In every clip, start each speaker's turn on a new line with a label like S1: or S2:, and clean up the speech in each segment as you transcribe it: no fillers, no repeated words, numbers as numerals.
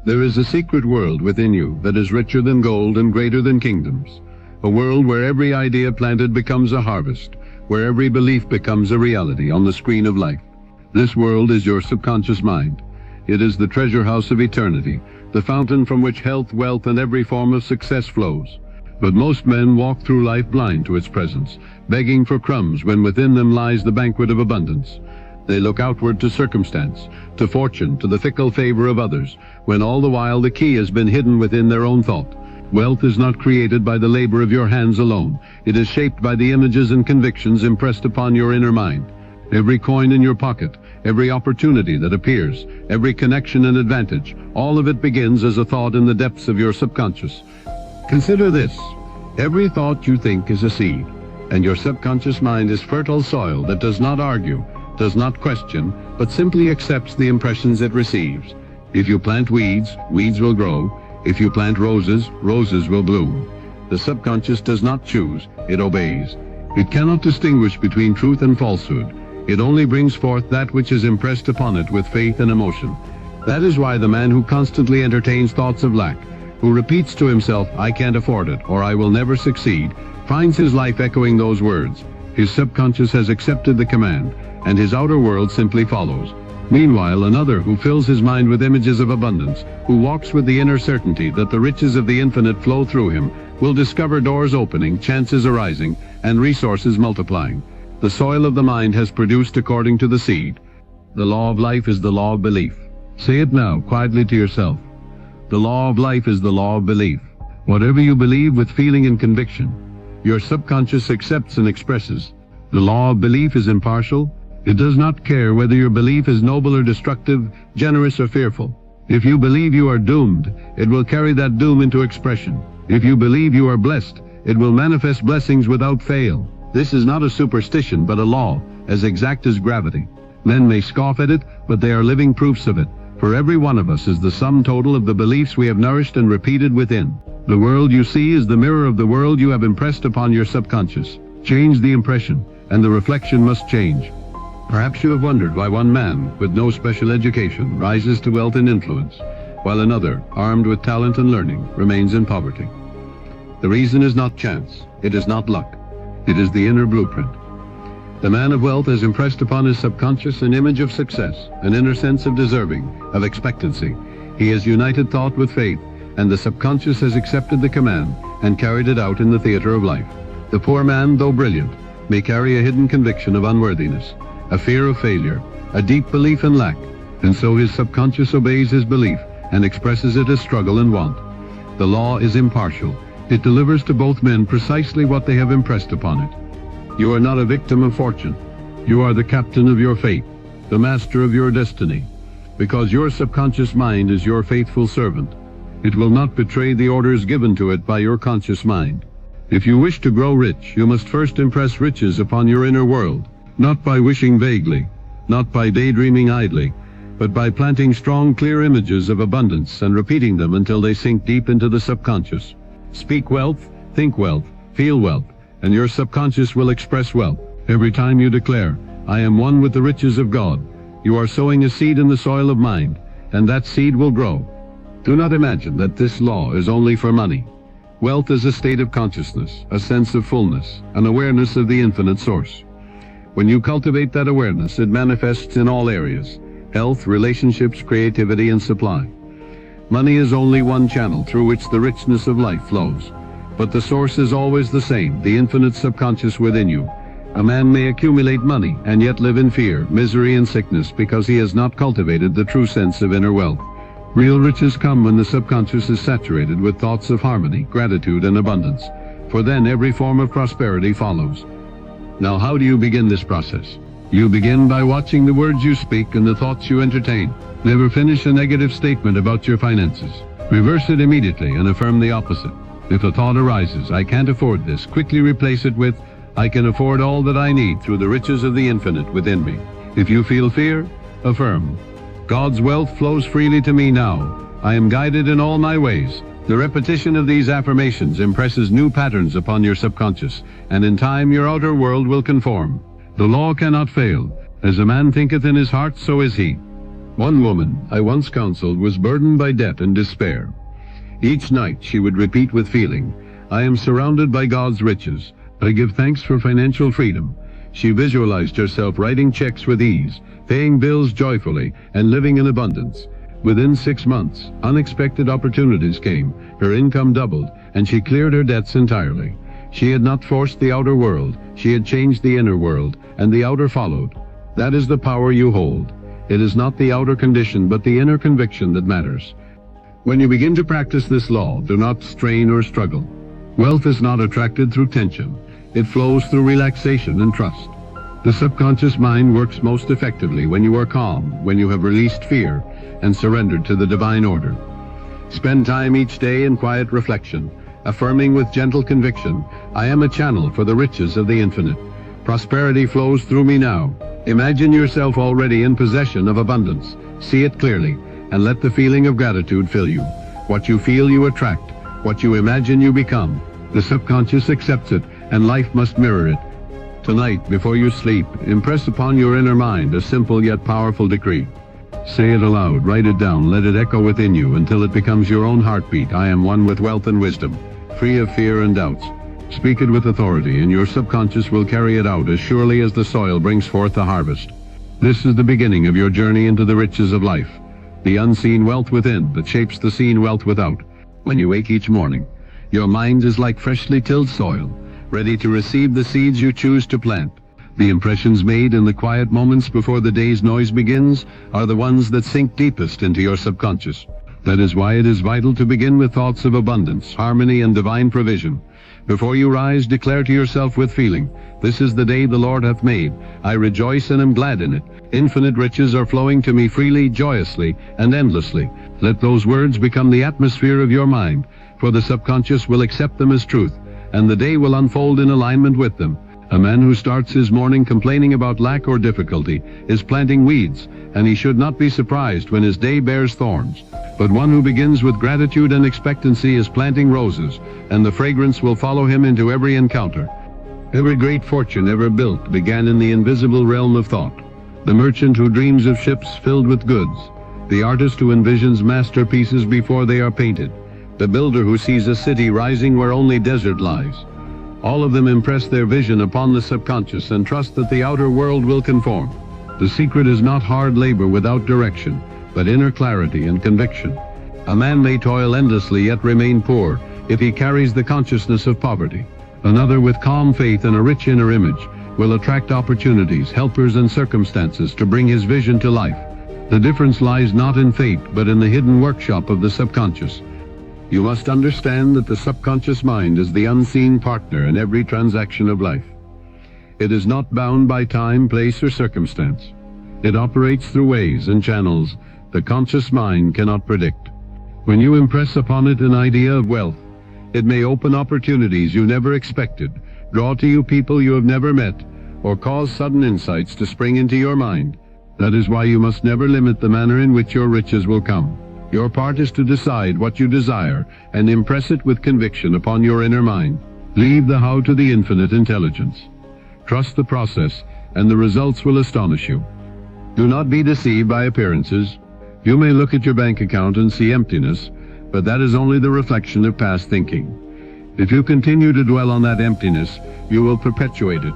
S1: There is a secret world within you that is richer than gold and greater than kingdoms. A world where every idea planted becomes a harvest, where every belief becomes a reality on the screen of life. This world is your subconscious mind. It is the treasure house of eternity, the fountain from which health, wealth, and every form of success flows. But most men walk through life blind to its presence, begging for crumbs when within them lies the banquet of abundance. They look outward to circumstance, to fortune, to the fickle favor of others, when all the while the key has been hidden within their own thought. Wealth is not created by the labor of your hands alone. It is shaped by the images and convictions impressed upon your inner mind. Every coin in your pocket, every opportunity that appears, every connection and advantage, all of it begins as a thought in the depths of your subconscious. Consider this. Every thought you think is a seed, and your subconscious mind is fertile soil that does not argue, does not question, but simply accepts the impressions it receives. If you plant weeds, weeds will grow. If you plant roses, roses will bloom. The subconscious does not choose, it obeys. It cannot distinguish between truth and falsehood. It only brings forth that which is impressed upon it with faith and emotion. That is why the man who constantly entertains thoughts of lack, who repeats to himself, "I can't afford it," or "I will never succeed," finds his life echoing those words. His subconscious has accepted the command, and his outer world simply follows. Meanwhile, another who fills his mind with images of abundance, who walks with the inner certainty that the riches of the infinite flow through him, will discover doors opening, chances arising, and resources multiplying. The soil of the mind has produced according to the seed. The law of life is the law of belief. Say it now, quietly to yourself. The law of life is the law of belief. Whatever you believe with feeling and conviction, your subconscious accepts and expresses. The law of belief is impartial. It does not care whether your belief is noble or destructive, generous or fearful. If you believe you are doomed, it will carry that doom into expression. If you believe you are blessed, it will manifest blessings without fail. This is not a superstition, but a law, as exact as gravity. Men may scoff at it, but they are living proofs of it. For every one of us is the sum total of the beliefs we have nourished and repeated within. The world you see is the mirror of the world you have impressed upon your subconscious. Change the impression, and the reflection must change. Perhaps you have wondered why one man, with no special education, rises to wealth and influence, while another, armed with talent and learning, remains in poverty. The reason is not chance, it is not luck, it is the inner blueprint. The man of wealth has impressed upon his subconscious an image of success, an inner sense of deserving, of expectancy. He has united thought with faith, and the subconscious has accepted the command and carried it out in the theater of life. The poor man, though brilliant, may carry a hidden conviction of unworthiness, a fear of failure, a deep belief in lack, and so his subconscious obeys his belief and expresses it as struggle and want. The law is impartial. It delivers to both men precisely what they have impressed upon it. You are not a victim of fortune. You are the captain of your fate, the master of your destiny, because your subconscious mind is your faithful servant. It will not betray the orders given to it by your conscious mind. If you wish to grow rich, you must first impress riches upon your inner world, not by wishing vaguely, not by daydreaming idly, but by planting strong, clear images of abundance and repeating them until they sink deep into the subconscious. Speak wealth, think wealth, feel wealth, and your subconscious will express wealth. Every time you declare, "I am one with the riches of God," you are sowing a seed in the soil of mind, and that seed will grow. Do not imagine that this law is only for money. Wealth is a state of consciousness, a sense of fullness, an awareness of the infinite source. When you cultivate that awareness, it manifests in all areas: health, relationships, creativity, and supply. Money is only one channel through which the richness of life flows. But the source is always the same, the infinite subconscious within you. A man may accumulate money and yet live in fear, misery, and sickness because he has not cultivated the true sense of inner wealth. Real riches come when the subconscious is saturated with thoughts of harmony, gratitude, and abundance, for then every form of prosperity follows. Now, how do you begin this process? You begin by watching the words you speak and the thoughts you entertain. Never finish a negative statement about your finances. Reverse it immediately and affirm the opposite. If a thought arises, "I can't afford this," quickly replace it with, "I can afford all that I need through the riches of the infinite within me." If you feel fear, affirm, "God's wealth flows freely to me now. I am guided in all my ways." The repetition of these affirmations impresses new patterns upon your subconscious, and in time your outer world will conform. The law cannot fail. As a man thinketh in his heart, so is he. One woman I once counseled was burdened by debt and despair. Each night she would repeat with feeling, "I am surrounded by God's riches. I give thanks for financial freedom." She visualized herself writing checks with ease, paying bills joyfully, and living in abundance. Within 6 months, unexpected opportunities came, her income doubled, and she cleared her debts entirely. She had not forced the outer world, she had changed the inner world, and the outer followed. That is the power you hold. It is not the outer condition but the inner conviction that matters. When you begin to practice this law, do not strain or struggle. Wealth is not attracted through tension. It flows through relaxation and trust. The subconscious mind works most effectively when you are calm, when you have released fear and surrendered to the divine order. Spend time each day in quiet reflection, affirming with gentle conviction, "I am a channel for the riches of the infinite. Prosperity flows through me now." Imagine yourself already in possession of abundance. See it clearly, and let the feeling of gratitude fill you. What you feel you attract, what you imagine you become. The subconscious accepts it, and life must mirror it. Tonight, before you sleep, impress upon your inner mind a simple yet powerful decree. Say it aloud, write it down, let it echo within you until it becomes your own heartbeat. "I am one with wealth and wisdom, free of fear and doubts." Speak it with authority, and your subconscious will carry it out as surely as the soil brings forth the harvest. This is the beginning of your journey into the riches of life, the unseen wealth within that shapes the seen wealth without. When you wake each morning, your mind is like freshly tilled soil, ready to receive the seeds you choose to plant. The impressions made in the quiet moments before the day's noise begins are the ones that sink deepest into your subconscious. That is why it is vital to begin with thoughts of abundance, harmony, and divine provision. Before you rise, declare to yourself with feeling, "This is the day the Lord hath made. I rejoice and am glad in it. Infinite riches are flowing to me freely, joyously, and endlessly." Let those words become the atmosphere of your mind, for the subconscious will accept them as truth, and the day will unfold in alignment with them. A man who starts his morning complaining about lack or difficulty is planting weeds, and he should not be surprised when his day bears thorns. But one who begins with gratitude and expectancy is planting roses, and the fragrance will follow him into every encounter. Every great fortune ever built began in the invisible realm of thought. The merchant who dreams of ships filled with goods, the artist who envisions masterpieces before they are painted, the builder who sees a city rising where only desert lies. All of them impress their vision upon the subconscious and trust that the outer world will conform. The secret is not hard labor without direction, but inner clarity and conviction. A man may toil endlessly yet remain poor if he carries the consciousness of poverty. Another with calm faith and a rich inner image will attract opportunities, helpers, and circumstances to bring his vision to life. The difference lies not in fate, but in the hidden workshop of the subconscious. You must understand that the subconscious mind is the unseen partner in every transaction of life. It is not bound by time, place, or circumstance. It operates through ways and channels the conscious mind cannot predict. When you impress upon it an idea of wealth, it may open opportunities you never expected, draw to you people you have never met, or cause sudden insights to spring into your mind. That is why you must never limit the manner in which your riches will come. Your part is to decide what you desire and impress it with conviction upon your inner mind. Leave the how to the infinite intelligence. Trust the process, and the results will astonish you. Do not be deceived by appearances. You may look at your bank account and see emptiness, but that is only the reflection of past thinking. If you continue to dwell on that emptiness, you will perpetuate it.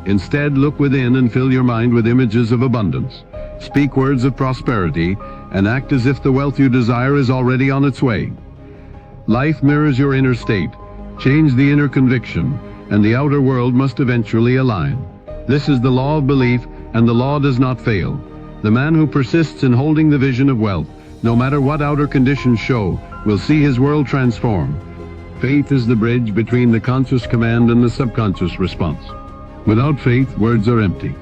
S1: Instead, look within and fill your mind with images of abundance. Speak words of prosperity, and act as if the wealth you desire is already on its way. Life mirrors your inner state. Change the inner conviction, and the outer world must eventually align. This is the law of belief, and the law does not fail. The man who persists in holding the vision of wealth, no matter what outer conditions show, will see his world transform. Faith is the bridge between the conscious command and the subconscious response. Without faith, words are empty.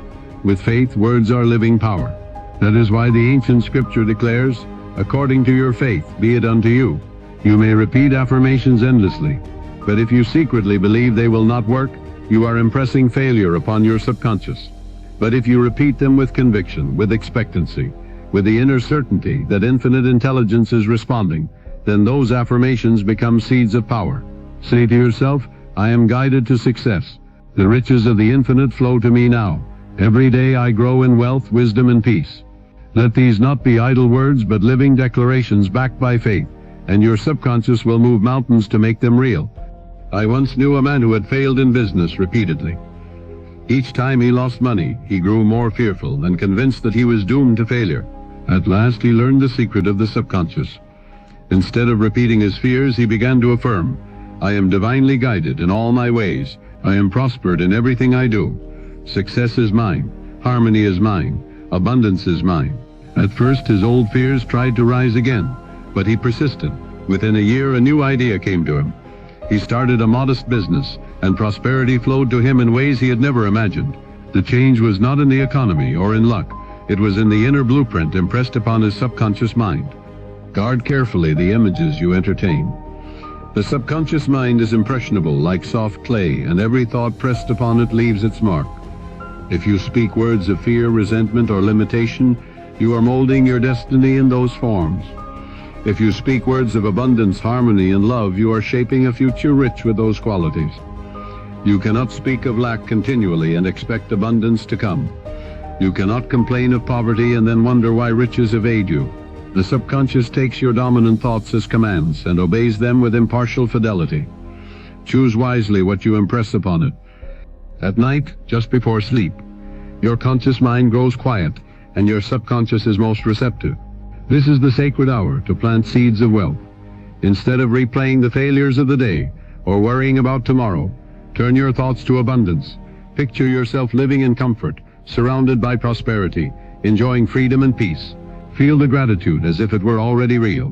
S1: With faith, words are living power. That is why the ancient scripture declares, "According to your faith, be it unto you." You may repeat affirmations endlessly, but if you secretly believe they will not work, you are impressing failure upon your subconscious. But if you repeat them with conviction, with expectancy, with the inner certainty that infinite intelligence is responding, then those affirmations become seeds of power. Say to yourself, "I am guided to success. The riches of the infinite flow to me now. Every day I grow in wealth, wisdom, and peace." Let these not be idle words, but living declarations backed by faith, and your subconscious will move mountains to make them real. I once knew a man who had failed in business repeatedly. Each time he lost money, he grew more fearful and convinced that he was doomed to failure. At last he learned the secret of the subconscious. Instead of repeating his fears, he began to affirm, I am divinely guided in all my ways. I am prospered in everything I do. Success is mine. Harmony is mine. Abundance is mine. At first his old fears tried to rise again, but he persisted. Within a year a new idea came to him. He started a modest business, and prosperity flowed to him in ways he had never imagined. The change was not in the economy or in luck. It was in the inner blueprint impressed upon his subconscious mind. Guard carefully the images you entertain. The subconscious mind is impressionable like soft clay, and every thought pressed upon it leaves its mark. If you speak words of fear, resentment, or limitation, you are molding your destiny in those forms. If you speak words of abundance, harmony, and love, you are shaping a future rich with those qualities. You cannot speak of lack continually and expect abundance to come. You cannot complain of poverty and then wonder why riches evade you. The subconscious takes your dominant thoughts as commands and obeys them with impartial fidelity. Choose wisely what you impress upon it. At night, just before sleep, your conscious mind grows quiet and your subconscious is most receptive. This is the sacred hour to plant seeds of wealth. Instead of replaying the failures of the day or worrying about tomorrow, turn your thoughts to abundance. Picture yourself living in comfort, surrounded by prosperity, enjoying freedom and peace. Feel the gratitude as if it were already real.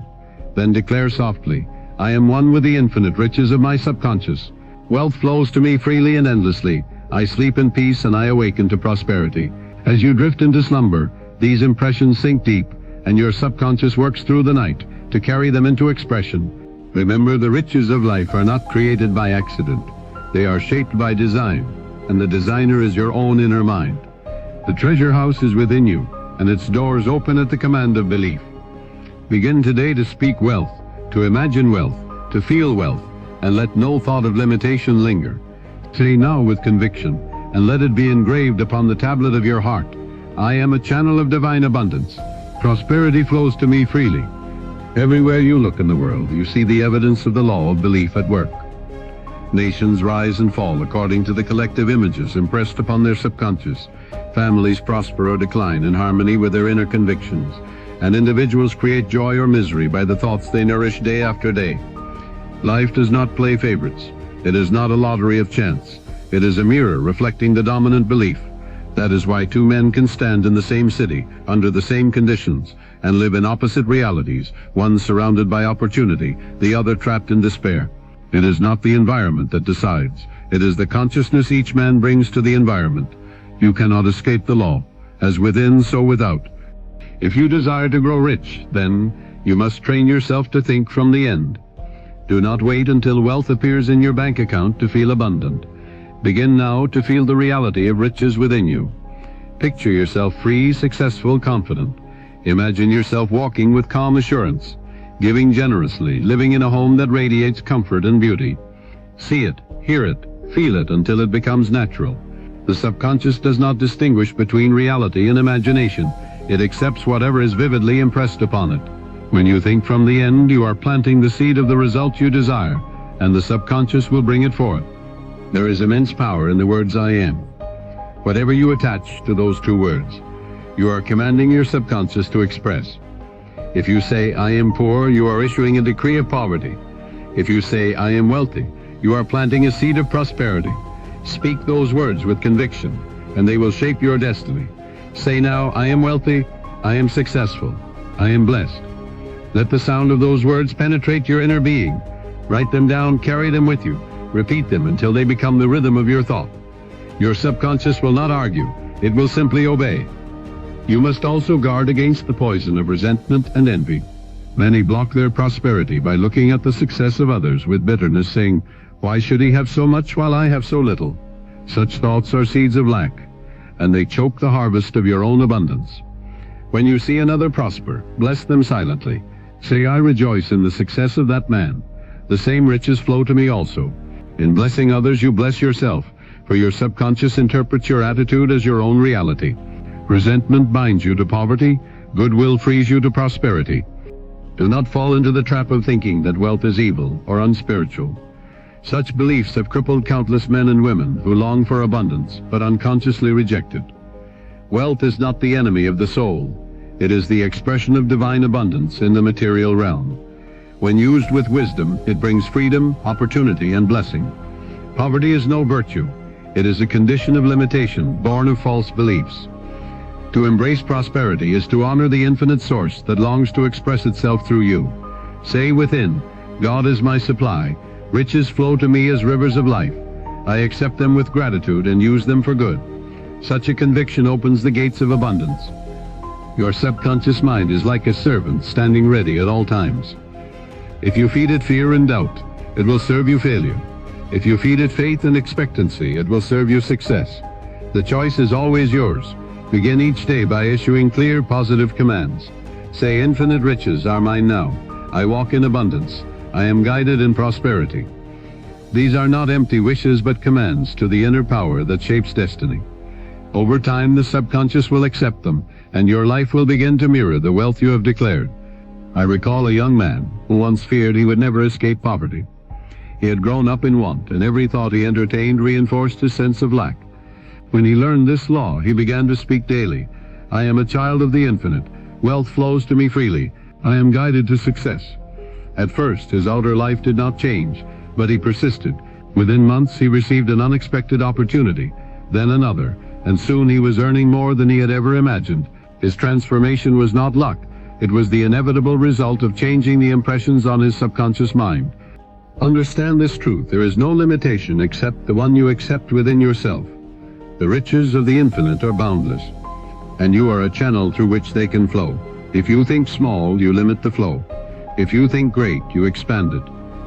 S1: Then declare softly, I am one with the infinite riches of my subconscious. Wealth flows to me freely and endlessly. I sleep in peace and I awaken to prosperity. As you drift into slumber, these impressions sink deep, and your subconscious works through the night to carry them into expression. Remember, the riches of life are not created by accident. They are shaped by design, and the designer is your own inner mind. The treasure house is within you, and its doors open at the command of belief. Begin today to speak wealth, to imagine wealth, to feel wealth, and let no thought of limitation linger. Say now with conviction, and let it be engraved upon the tablet of your heart, I am a channel of divine abundance. Prosperity flows to me freely. Everywhere you look in the world, you see the evidence of the law of belief at work. Nations rise and fall according to the collective images impressed upon their subconscious. Families prosper or decline in harmony with their inner convictions, and individuals create joy or misery by the thoughts they nourish day after day. Life does not play favorites. It is not a lottery of chance. It is a mirror reflecting the dominant belief. That is why two men can stand in the same city, under the same conditions, and live in opposite realities, one surrounded by opportunity, the other trapped in despair. It is not the environment that decides. It is the consciousness each man brings to the environment. You cannot escape the law. As within, so without. If you desire to grow rich, then you must train yourself to think from the end. Do not wait until wealth appears in your bank account to feel abundant. Begin now to feel the reality of riches within you. Picture yourself free, successful, confident. Imagine yourself walking with calm assurance, giving generously, living in a home that radiates comfort and beauty. See it, hear it, feel it until it becomes natural. The subconscious does not distinguish between reality and imagination. It accepts whatever is vividly impressed upon it. When you think from the end, you are planting the seed of the result you desire, and the subconscious will bring it forth. There is immense power in the words I am. Whatever you attach to those two words, you are commanding your subconscious to express. If you say, I am poor, you are issuing a decree of poverty. If you say, I am wealthy, you are planting a seed of prosperity. Speak those words with conviction, and they will shape your destiny. Say now, I am wealthy, I am successful, I am blessed. Let the sound of those words penetrate your inner being. Write them down, carry them with you. Repeat them until they become the rhythm of your thought. Your subconscious will not argue. It will simply obey. You must also guard against the poison of resentment and envy. Many block their prosperity by looking at the success of others with bitterness, saying, why should he have so much while I have so little? Such thoughts are seeds of lack, and they choke the harvest of your own abundance. When you see another prosper, bless them silently. Say, I rejoice in the success of that man. The same riches flow to me also. In blessing others, you bless yourself, for your subconscious interprets your attitude as your own reality. Resentment binds you to poverty, Goodwill frees you to prosperity. Do not fall into the trap of thinking that wealth is evil or unspiritual. Such beliefs have crippled countless men and women who long for abundance but unconsciously reject it. Wealth is not the enemy of the soul. It is the expression of divine abundance in the material realm. When used with wisdom, it brings freedom, opportunity, and blessing. Poverty is no virtue. It is a condition of limitation, born of false beliefs. To embrace prosperity is to honor the infinite source that longs to express itself through you. Say within, God is my supply. Riches flow to me as rivers of life. I accept them with gratitude and use them for good. Such a conviction opens the gates of abundance. Your subconscious mind is like a servant standing ready at all times. If you feed it fear and doubt, it will serve you failure. If you feed it faith and expectancy, it will serve you success. The choice is always yours. Begin each day by issuing clear, positive commands. Say, infinite riches are mine now. I walk in abundance. I am guided in prosperity. These are not empty wishes but commands to the inner power that shapes destiny. Over time, the subconscious will accept them, and your life will begin to mirror the wealth you have declared. I recall a young man who once feared he would never escape poverty. He had grown up in want, and every thought he entertained reinforced his sense of lack. When he learned this law, he began to speak daily. I am a child of the infinite. Wealth flows to me freely. I am guided to success. At first, his outer life did not change, but he persisted. Within months, he received an unexpected opportunity, then another, and soon he was earning more than he had ever imagined. His transformation was not luck. It was the inevitable result of changing the impressions on his subconscious mind. Understand this truth. There is no limitation except the one you accept within yourself. The riches of the infinite are boundless, and you are a channel through which they can flow. If you think small, you limit the flow. If you think great, you expand it.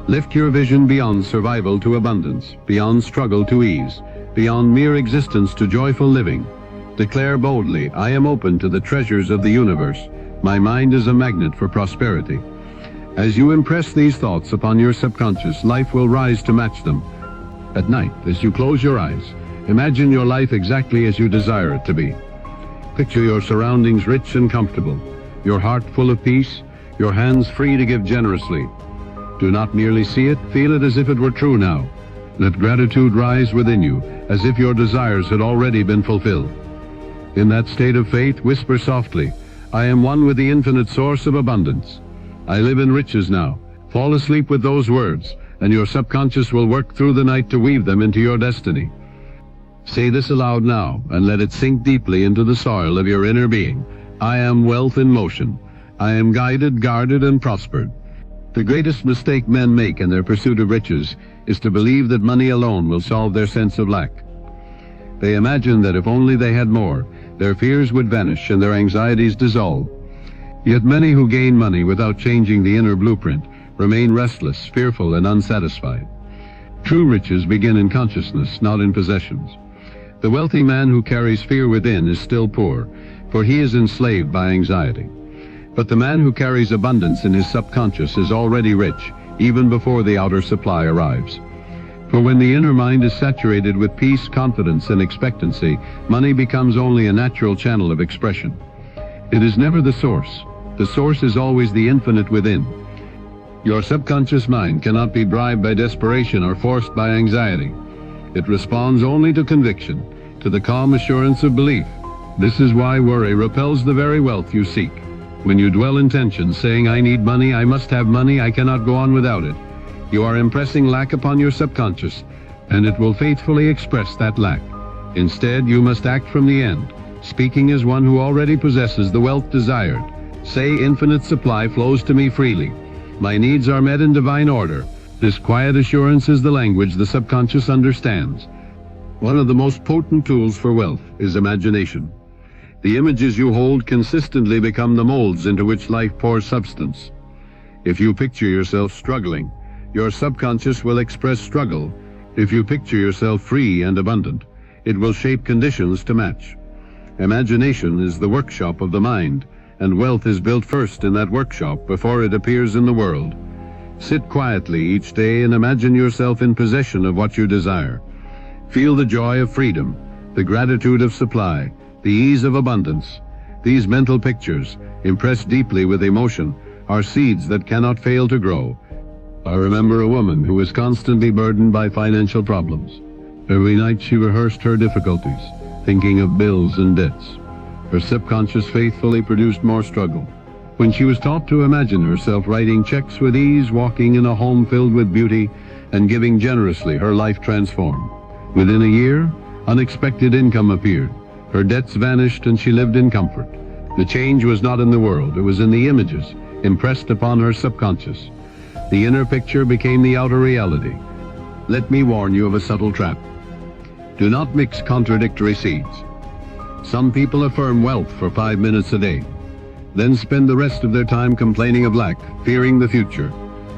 S1: Lift your vision beyond survival to abundance, beyond struggle to ease, beyond mere existence to joyful living. Declare boldly, I am open to the treasures of the universe. My mind is a magnet for prosperity. As you impress these thoughts upon your subconscious, life will rise to match them. At night, as you close your eyes, imagine your life exactly as you desire it to be. Picture your surroundings rich and comfortable, your heart full of peace, your hands free to give generously. Do not merely see it, feel it as if it were true now. Let gratitude rise within you, as if your desires had already been fulfilled. In that state of faith, whisper softly, I am one with the infinite source of abundance. I live in riches now. Fall asleep with those words, and your subconscious will work through the night to weave them into your destiny. Say this aloud now, and let it sink deeply into the soil of your inner being. I am wealth in motion. I am guided, guarded, and prospered. The greatest mistake men make in their pursuit of riches is to believe that money alone will solve their sense of lack. They imagine that if only they had more, their fears would vanish and their anxieties dissolve. Yet many who gain money without changing the inner blueprint remain restless, fearful, and unsatisfied. True riches begin in consciousness, not in possessions. The wealthy man who carries fear within is still poor, for he is enslaved by anxiety. But the man who carries abundance in his subconscious is already rich, even before the outer supply arrives. For when the inner mind is saturated with peace, confidence, and expectancy, money becomes only a natural channel of expression. It is never the source. The source is always the infinite within. Your subconscious mind cannot be bribed by desperation or forced by anxiety. It responds only to conviction, to the calm assurance of belief. This is why worry repels the very wealth you seek. When you dwell in tension, saying, I need money, I must have money, I cannot go on without it, you are impressing lack upon your subconscious, and it will faithfully express that lack. Instead, you must act from the end, speaking as one who already possesses the wealth desired. Say, infinite supply flows to me freely. My needs are met in divine order. This quiet assurance is the language the subconscious understands. One of the most potent tools for wealth is imagination. The images you hold consistently become the molds into which life pours substance. If you picture yourself struggling, your subconscious will express struggle. If you picture yourself free and abundant, it will shape conditions to match. Imagination is the workshop of the mind, and wealth is built first in that workshop before it appears in the world. Sit quietly each day and imagine yourself in possession of what you desire. Feel the joy of freedom, the gratitude of supply, the ease of abundance. These mental pictures, impressed deeply with emotion, are seeds that cannot fail to grow. I remember a woman who was constantly burdened by financial problems. Every night she rehearsed her difficulties, thinking of bills and debts. Her subconscious faithfully produced more struggle. When she was taught to imagine herself writing checks with ease, walking in a home filled with beauty, and giving generously, her life transformed. Within a year, unexpected income appeared. Her debts vanished and she lived in comfort. The change was not in the world, it was in the images impressed upon her subconscious. The inner picture became the outer reality. Let me warn you of a subtle trap. Do not mix contradictory seeds. Some people affirm wealth for 5 minutes a day, then spend the rest of their time complaining of lack, fearing the future,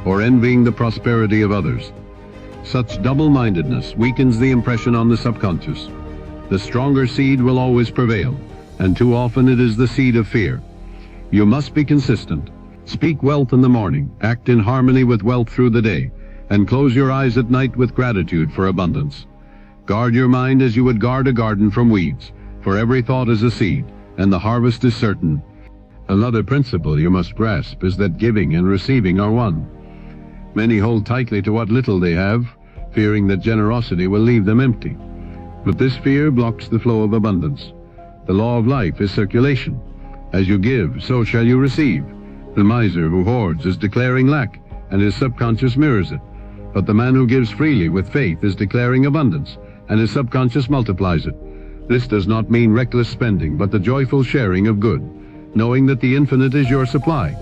S1: or envying the prosperity of others. Such double-mindedness weakens the impression on the subconscious. The stronger seed will always prevail, and too often it is the seed of fear. You must be consistent. Speak wealth in the morning, act in harmony with wealth through the day, and close your eyes at night with gratitude for abundance. Guard your mind as you would guard a garden from weeds, for every thought is a seed, and the harvest is certain. Another principle you must grasp is that giving and receiving are one. Many hold tightly to what little they have, fearing that generosity will leave them empty. But this fear blocks the flow of abundance. The law of life is circulation. As you give, so shall you receive. The miser who hoards is declaring lack, and his subconscious mirrors it. But the man who gives freely with faith is declaring abundance, and his subconscious multiplies it. This does not mean reckless spending, but the joyful sharing of good, knowing that the infinite is your supply.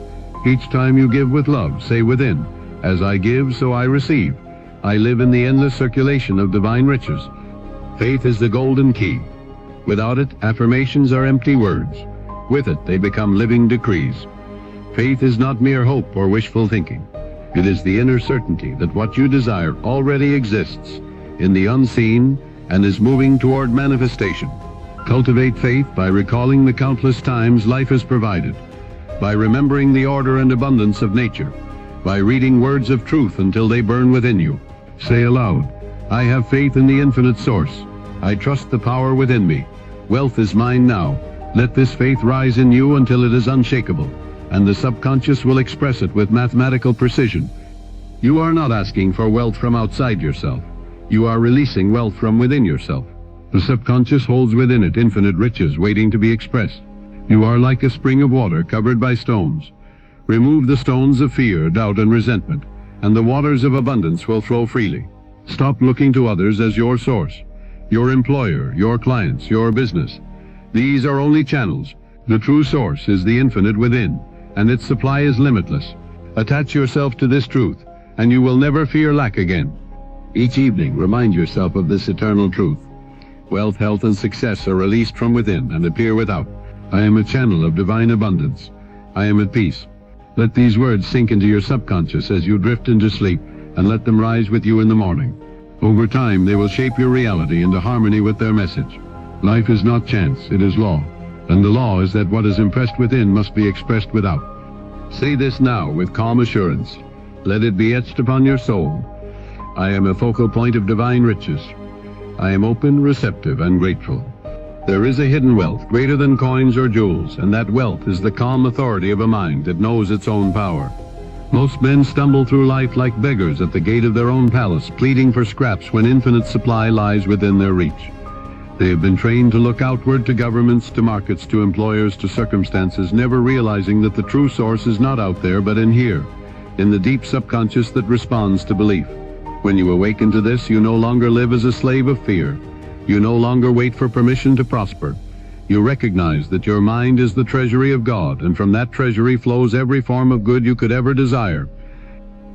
S1: Each time you give with love, say within, as I give, so I receive. I live in the endless circulation of divine riches. Faith is the golden key. Without it, affirmations are empty words. With it, they become living decrees. Faith is not mere hope or wishful thinking. It is the inner certainty that what you desire already exists in the unseen and is moving toward manifestation. Cultivate faith by recalling the countless times life has provided, by remembering the order and abundance of nature, by reading words of truth until they burn within you. Say aloud, I have faith in the infinite source. I trust the power within me. Wealth is mine now. Let this faith rise in you until it is unshakable, and the subconscious will express it with mathematical precision. You are not asking for wealth from outside yourself. You are releasing wealth from within yourself. The subconscious holds within it infinite riches waiting to be expressed. You are like a spring of water covered by stones. Remove the stones of fear, doubt, and resentment, and the waters of abundance will flow freely. Stop looking to others as your source, your employer, your clients, your business. These are only channels. The true source is the infinite within, and its supply is limitless. Attach yourself to this truth, and you will never fear lack again. Each evening, remind yourself of this eternal truth. Wealth, health, and success are released from within and appear without. I am a channel of divine abundance. I am at peace. Let these words sink into your subconscious as you drift into sleep, and let them rise with you in the morning. Over time, they will shape your reality into harmony with their message. Life is not chance, it is law. And the law is that what is impressed within must be expressed without. Say this now with calm assurance. Let it be etched upon your soul. I am a focal point of divine riches. I am open, receptive, and grateful. There is a hidden wealth greater than coins or jewels, and that wealth is the calm authority of a mind that knows its own power. Most men stumble through life like beggars at the gate of their own palace, pleading for scraps when infinite supply lies within their reach. They have been trained to look outward, to governments, to markets, to employers, to circumstances, never realizing that the true source is not out there but in here, in the deep subconscious that responds to belief. When you awaken to this, you no longer live as a slave of fear. You no longer wait for permission to prosper. You recognize that your mind is the treasury of God, and from that treasury flows every form of good you could ever desire.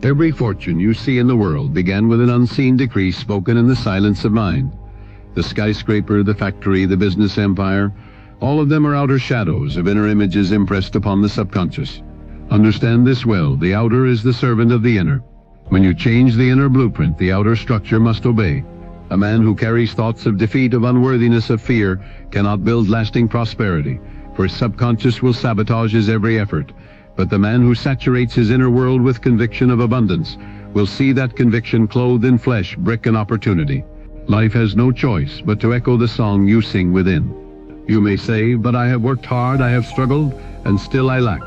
S1: Every fortune you see in the world began with an unseen decree spoken in the silence of mind. The skyscraper, the factory, the business empire, all of them are outer shadows of inner images impressed upon the subconscious. Understand this well, the outer is the servant of the inner. When you change the inner blueprint, the outer structure must obey. A man who carries thoughts of defeat, of unworthiness, of fear, cannot build lasting prosperity, for his subconscious will sabotage his every effort. But the man who saturates his inner world with conviction of abundance will see that conviction clothed in flesh, brick, and opportunity. Life has no choice but to echo the song you sing within. You may say, but I have worked hard, I have struggled, and still I lack.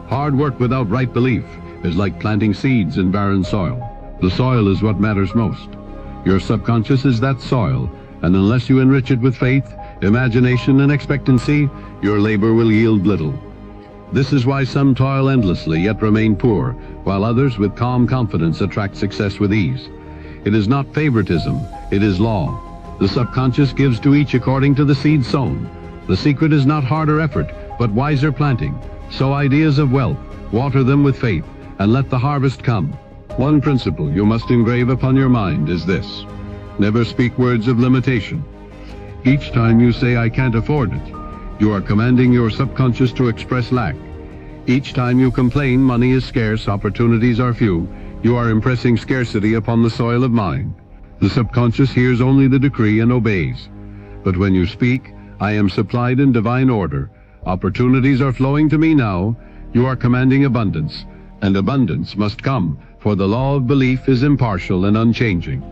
S1: Hard work without right belief is like planting seeds in barren soil. The soil is what matters most. Your subconscious is that soil, and unless you enrich it with faith, imagination, and expectancy, your labor will yield little. This is why some toil endlessly yet remain poor, while others with calm confidence attract success with ease. It is not favoritism, it is law. The subconscious gives to each according to the seed sown. The secret is not harder effort, but wiser planting. Sow ideas of wealth, water them with faith, and let the harvest come. One principle you must engrave upon your mind is this: never speak words of limitation. Each time you say, I can't afford it, you are commanding your subconscious to express lack. Each time you complain money is scarce, opportunities are few, you are impressing scarcity upon the soil of mind. The subconscious hears only the decree and obeys. But when you speak, I am supplied in divine order, opportunities are flowing to me now, you are commanding abundance, and abundance must come, for the law of belief is impartial and unchanging.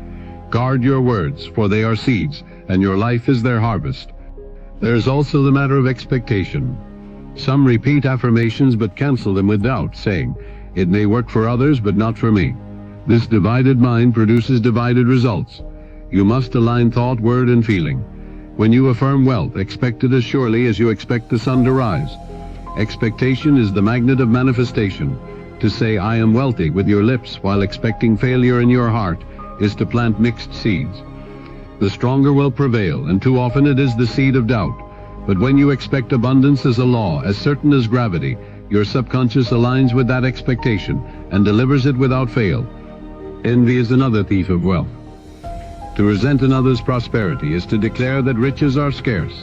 S1: Guard your words, for they are seeds, and your life is their harvest. There is also the matter of expectation. Some repeat affirmations but cancel them with doubt, saying, it may work for others but not for me. This divided mind produces divided results. You must align thought, word, and feeling. When you affirm wealth, expect it as surely as you expect the sun to rise. Expectation is the magnet of manifestation. To say, I am wealthy with your lips while expecting failure in your heart is to plant mixed seeds. The stronger will prevail, and too often it is the seed of doubt. But when you expect abundance as a law, as certain as gravity, your subconscious aligns with that expectation and delivers it without fail. Envy is another thief of wealth. To resent another's prosperity is to declare that riches are scarce,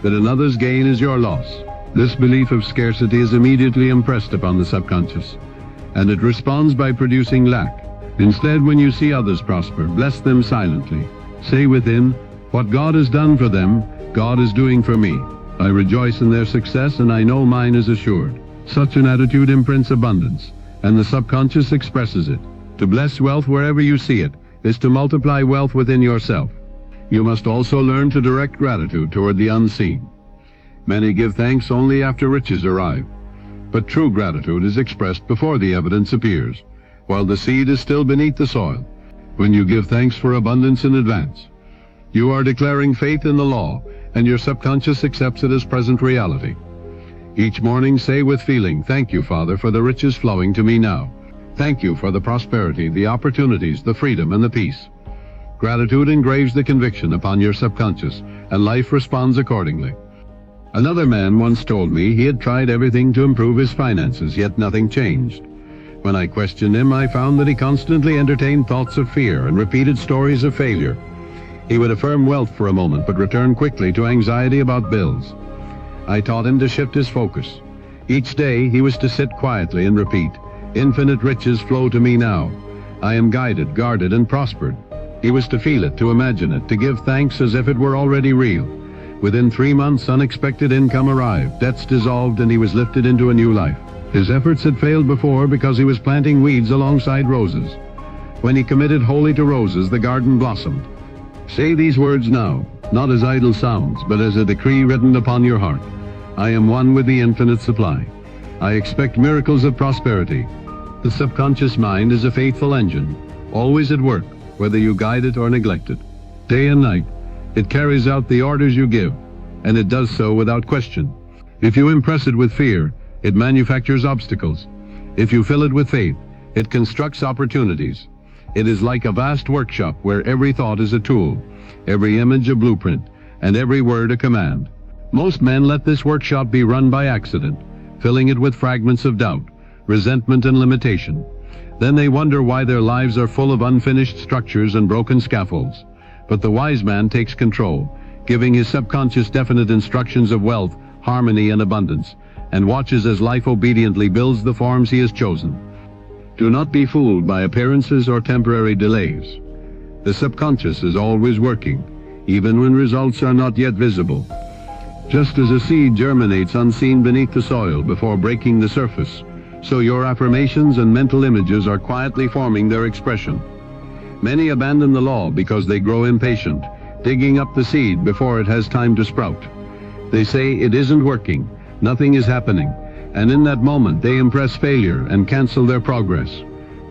S1: that another's gain is your loss. This belief of scarcity is immediately impressed upon the subconscious, and it responds by producing lack. Instead, when you see others prosper, bless them silently. Say within, what God has done for them, God is doing for me. I rejoice in their success, and I know mine is assured. Such an attitude imprints abundance, and the subconscious expresses it. To bless wealth wherever you see it is to multiply wealth within yourself. You must also learn to direct gratitude toward the unseen. Many give thanks only after riches arrive, but true gratitude is expressed before the evidence appears, while the seed is still beneath the soil. When you give thanks for abundance in advance, you are declaring faith in the law, and your subconscious accepts it as present reality. Each morning say with feeling, thank you, Father, for the riches flowing to me now. Thank you for the prosperity, the opportunities, the freedom, and the peace. Gratitude engraves the conviction upon your subconscious, and life responds accordingly. Another man once told me he had tried everything to improve his finances, yet nothing changed. When I questioned him, I found that he constantly entertained thoughts of fear and repeated stories of failure. He would affirm wealth for a moment, but return quickly to anxiety about bills. I taught him to shift his focus. Each day he was to sit quietly and repeat, infinite riches flow to me now. I am guided, guarded, and prospered. He was to feel it, to imagine it, to give thanks as if it were already real. Within 3 months, unexpected income arrived, debts dissolved, and he was lifted into a new life. His efforts had failed before because he was planting weeds alongside roses. When he committed wholly to roses, the garden blossomed. Say these words now, not as idle sounds, but as a decree written upon your heart. I am one with the infinite supply. I expect miracles of prosperity. The subconscious mind is a faithful engine, always at work, whether you guide it or neglect it. Day and night, it carries out the orders you give, and it does so without question. If you impress it with fear, it manufactures obstacles. If you fill it with faith, it constructs opportunities. It is like a vast workshop where every thought is a tool, every image a blueprint, and every word a command. Most men let this workshop be run by accident, filling it with fragments of doubt, resentment, and limitation. Then they wonder why their lives are full of unfinished structures and broken scaffolds. But the wise man takes control, giving his subconscious definite instructions of wealth, harmony, and abundance, and watches as life obediently builds the forms he has chosen. Do not be fooled by appearances or temporary delays. The subconscious is always working, even when results are not yet visible. Just as a seed germinates unseen beneath the soil before breaking the surface, so your affirmations and mental images are quietly forming their expression. Many abandon the law because they grow impatient, digging up the seed before it has time to sprout. They say it isn't working, nothing is happening, and in that moment they impress failure and cancel their progress.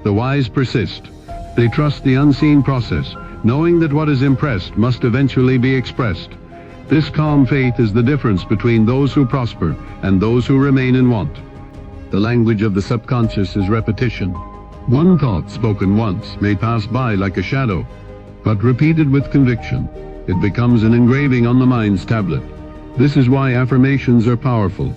S1: The wise persist. They trust the unseen process, knowing that what is impressed must eventually be expressed. This calm faith is the difference between those who prosper and those who remain in want. The language of the subconscious is repetition. One thought spoken once may pass by like a shadow, but repeated with conviction, it becomes an engraving on the mind's tablet. This is why affirmations are powerful.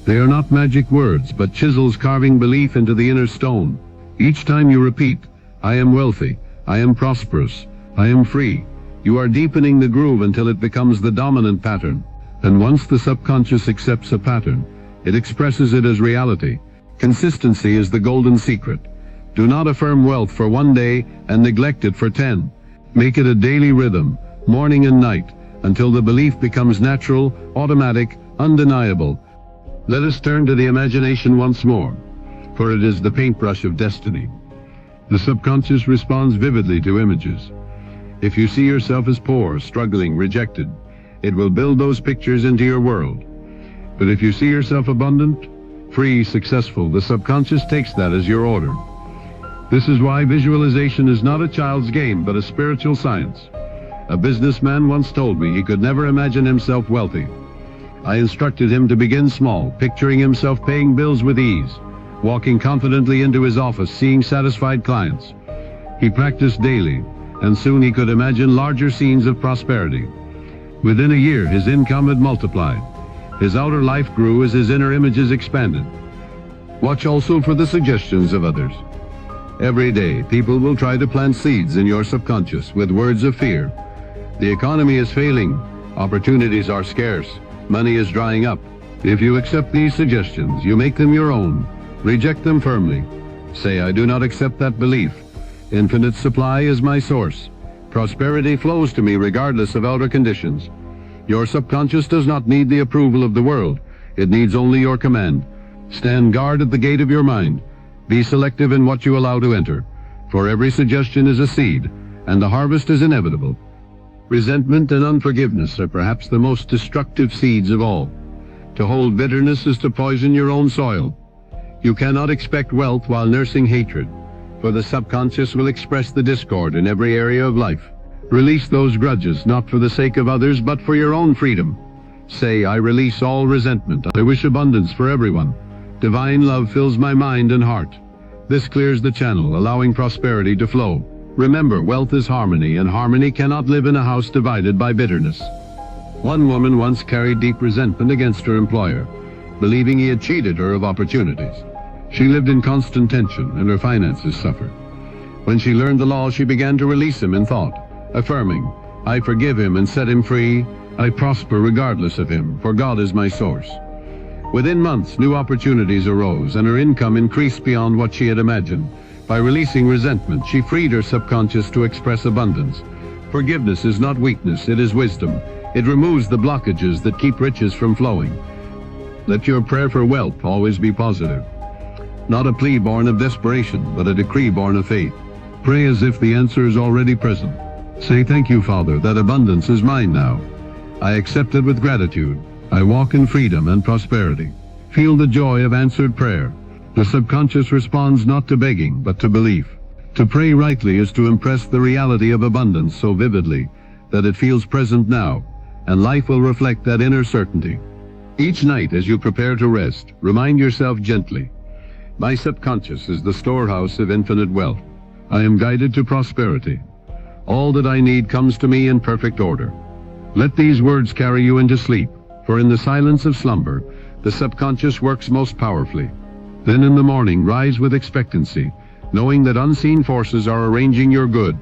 S1: They are not magic words, but chisels carving belief into the inner stone. Each time you repeat, "I am wealthy, I am prosperous, I am free," you are deepening the groove until it becomes the dominant pattern. And once the subconscious accepts a pattern, it expresses it as reality. Consistency is the golden secret. Do not affirm wealth for one day and neglect it for 10. Make it a daily rhythm, morning and night, until the belief becomes natural, automatic, undeniable. Let us turn to the imagination once more, for it is the paintbrush of destiny. The subconscious responds vividly to images. If you see yourself as poor, struggling, rejected, it will build those pictures into your world. But if you see yourself abundant, free, successful, the subconscious takes that as your order. This is why visualization is not a child's game, but a spiritual science. A businessman once told me he could never imagine himself wealthy. I instructed him to begin small, picturing himself paying bills with ease, walking confidently into his office, seeing satisfied clients. He practiced daily, and soon he could imagine larger scenes of prosperity. Within a year, his income had multiplied. His outer life grew as his inner images expanded. Watch also for the suggestions of others. Every day, people will try to plant seeds in your subconscious with words of fear. The economy is failing. Opportunities are scarce. Money is drying up. If you accept these suggestions, you make them your own. Reject them firmly. Say, "I do not accept that belief. Infinite supply is my source. Prosperity flows to me regardless of outer conditions." Your subconscious does not need the approval of the world. It needs only your command. Stand guard at the gate of your mind. Be selective in what you allow to enter, for every suggestion is a seed, and the harvest is inevitable. Resentment and unforgiveness are perhaps the most destructive seeds of all. To hold bitterness is to poison your own soil. You cannot expect wealth while nursing hatred, for the subconscious will express the discord in every area of life. Release those grudges, not for the sake of others, but for your own freedom. Say, "I release all resentment. I wish abundance for everyone. Divine love fills my mind and heart." This clears the channel, allowing prosperity to flow. Remember, wealth is harmony, and harmony cannot live in a house divided by bitterness. One woman once carried deep resentment against her employer, believing he had cheated her of opportunities. She lived in constant tension, and her finances suffered. When she learned the law, she began to release him in thought, affirming, "I forgive him and set him free. I prosper regardless of him, for God is my source." Within months, new opportunities arose, and her income increased beyond what she had imagined. By releasing resentment, she freed her subconscious to express abundance. Forgiveness is not weakness, it is wisdom. It removes the blockages that keep riches from flowing. Let your prayer for wealth always be positive. Not a plea born of desperation, but a decree born of faith. Pray as if the answer is already present. Say, "Thank you, Father, that abundance is mine now. I accept it with gratitude. I walk in freedom and prosperity." Feel the joy of answered prayer. The subconscious responds not to begging, but to belief. To pray rightly is to impress the reality of abundance so vividly that it feels present now, and life will reflect that inner certainty. Each night as you prepare to rest, remind yourself gently, "My subconscious is the storehouse of infinite wealth. I am guided to prosperity. All that I need comes to me in perfect order." Let these words carry you into sleep, for in the silence of slumber, the subconscious works most powerfully. Then in the morning, rise with expectancy, knowing that unseen forces are arranging your good.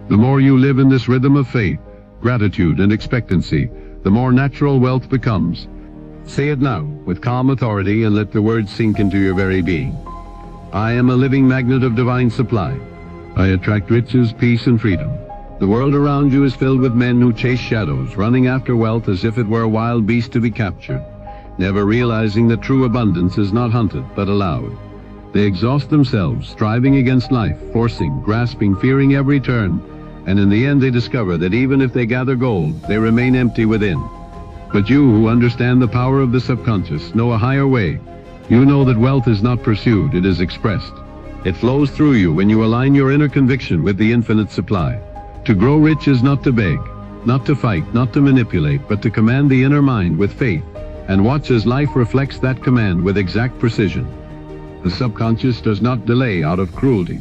S1: The more you live in this rhythm of faith, gratitude, and expectancy, the more natural wealth becomes. Say it now, with calm authority, and let the words sink into your very being. "I am a living magnet of divine supply. I attract riches, peace, and freedom." The world around you is filled with men who chase shadows, running after wealth as if it were a wild beast to be captured, never realizing that true abundance is not hunted, but allowed. They exhaust themselves, striving against life, forcing, grasping, fearing every turn, and in the end they discover that even if they gather gold, they remain empty within. But you who understand the power of the subconscious know a higher way. You know that wealth is not pursued, it is expressed. It flows through you when you align your inner conviction with the infinite supply. To grow rich is not to beg, not to fight, not to manipulate, but to command the inner mind with faith, and watch as life reflects that command with exact precision. The subconscious does not delay out of cruelty.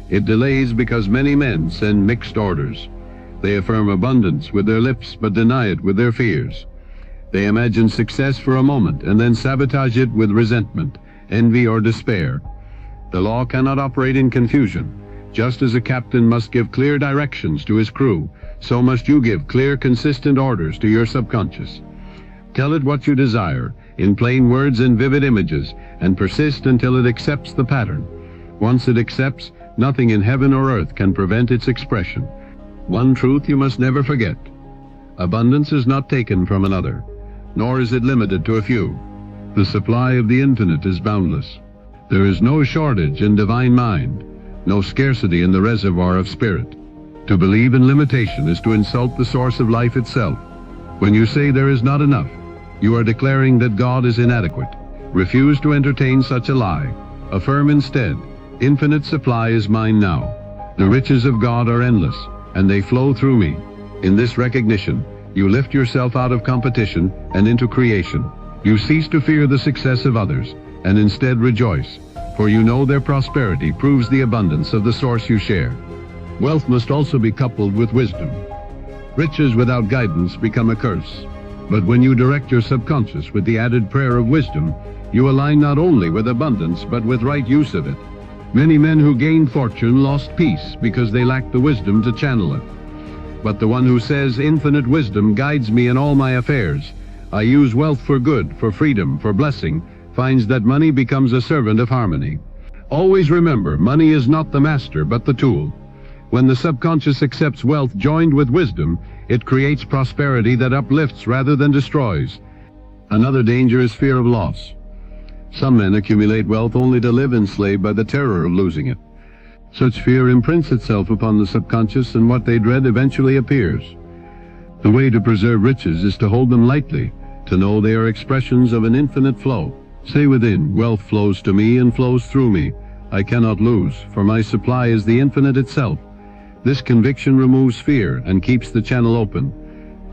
S1: It delays because many men send mixed orders. They affirm abundance with their lips but deny it with their fears. They imagine success for a moment and then sabotage it with resentment, envy, or despair. The law cannot operate in confusion. Just as a captain must give clear directions to his crew, so must you give clear, consistent orders to your subconscious. Tell it what you desire, in plain words and vivid images, and persist until it accepts the pattern. Once it accepts, nothing in heaven or earth can prevent its expression. One truth you must never forget. Abundance is not taken from another, nor is it limited to a few. The supply of the infinite is boundless. There is no shortage in divine mind, no scarcity in the reservoir of spirit. To believe in limitation is to insult the source of life itself. When you say there is not enough, you are declaring that God is inadequate. Refuse to entertain such a lie. Affirm instead, infinite supply is mine now. The riches of God are endless, and they flow through me. In this recognition, you lift yourself out of competition and into creation. You cease to fear the success of others, and instead rejoice, for you know their prosperity proves the abundance of the source you share. Wealth must also be coupled with wisdom. Riches without guidance become a curse. But when you direct your subconscious with the added prayer of wisdom, you align not only with abundance but with right use of it. Many men who gained fortune lost peace because they lacked the wisdom to channel it. But the one who says, infinite wisdom guides me in all my affairs, I use wealth for good, for freedom, for blessing, finds that money becomes a servant of harmony. Always remember, money is not the master but the tool. When the subconscious accepts wealth joined with wisdom, it creates prosperity that uplifts rather than destroys. Another danger is fear of loss. Some men accumulate wealth only to live enslaved by the terror of losing it. Such fear imprints itself upon the subconscious, and what they dread eventually appears. The way to preserve riches is to hold them lightly, to know they are expressions of an infinite flow. Say within, wealth flows to me and flows through me. I cannot lose, for my supply is the infinite itself. This conviction removes fear and keeps the channel open.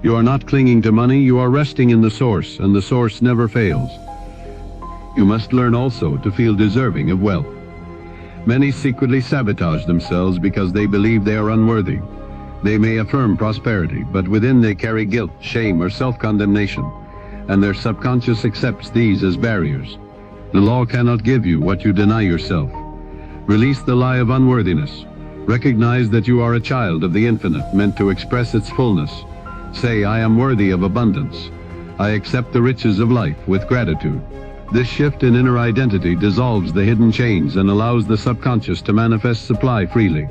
S1: You are not clinging to money, you are resting in the source, and the source never fails. You must learn also to feel deserving of wealth. Many secretly sabotage themselves because they believe they are unworthy. They may affirm prosperity, but within they carry guilt, shame, or self-condemnation, and their subconscious accepts these as barriers. The law cannot give you what you deny yourself. Release the lie of unworthiness. Recognize that you are a child of the infinite, meant to express its fullness. Say, I am worthy of abundance. I accept the riches of life with gratitude. This shift in inner identity dissolves the hidden chains and allows the subconscious to manifest supply freely.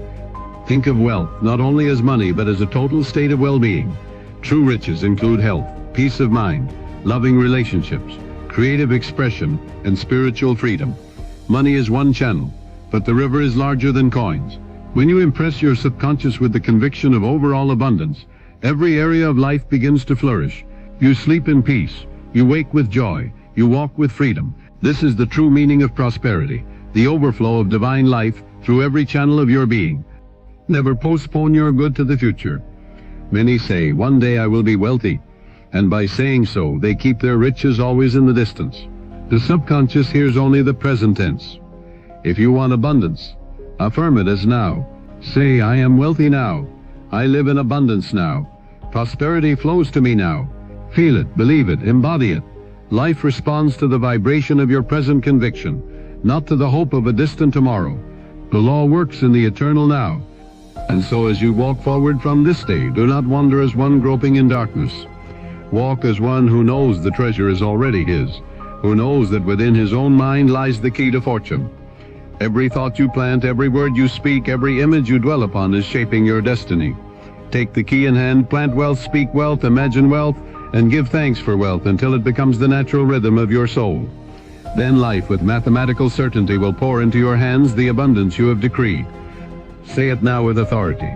S1: Think of wealth not only as money but as a total state of well-being. True riches include health, peace of mind, loving relationships, creative expression, and spiritual freedom. Money is one channel, but the river is larger than coins. When you impress your subconscious with the conviction of overall abundance, every area of life begins to flourish. You sleep in peace, you wake with joy, you walk with freedom. This is the true meaning of prosperity, the overflow of divine life through every channel of your being. Never postpone your good to the future. Many say, one day I will be wealthy, and by saying so, they keep their riches always in the distance. The subconscious hears only the present tense. If you want abundance, affirm it as now. Say, I am wealthy now. I live in abundance now. Prosperity flows to me now. Feel it, believe it, embody it. Life responds to the vibration of your present conviction, not to the hope of a distant tomorrow. The law works in the eternal now. And so as you walk forward from this day, do not wander as one groping in darkness. Walk as one who knows the treasure is already his, who knows that within his own mind lies the key to fortune. Every thought you plant, every word you speak, every image you dwell upon is shaping your destiny. Take the key in hand, plant wealth, speak wealth, imagine wealth, and give thanks for wealth until it becomes the natural rhythm of your soul. Then life with mathematical certainty will pour into your hands the abundance you have decreed. Say it now with authority,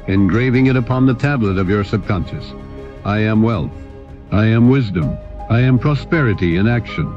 S1: engraving it upon the tablet of your subconscious. I am wealth. I am wisdom. I am prosperity in action.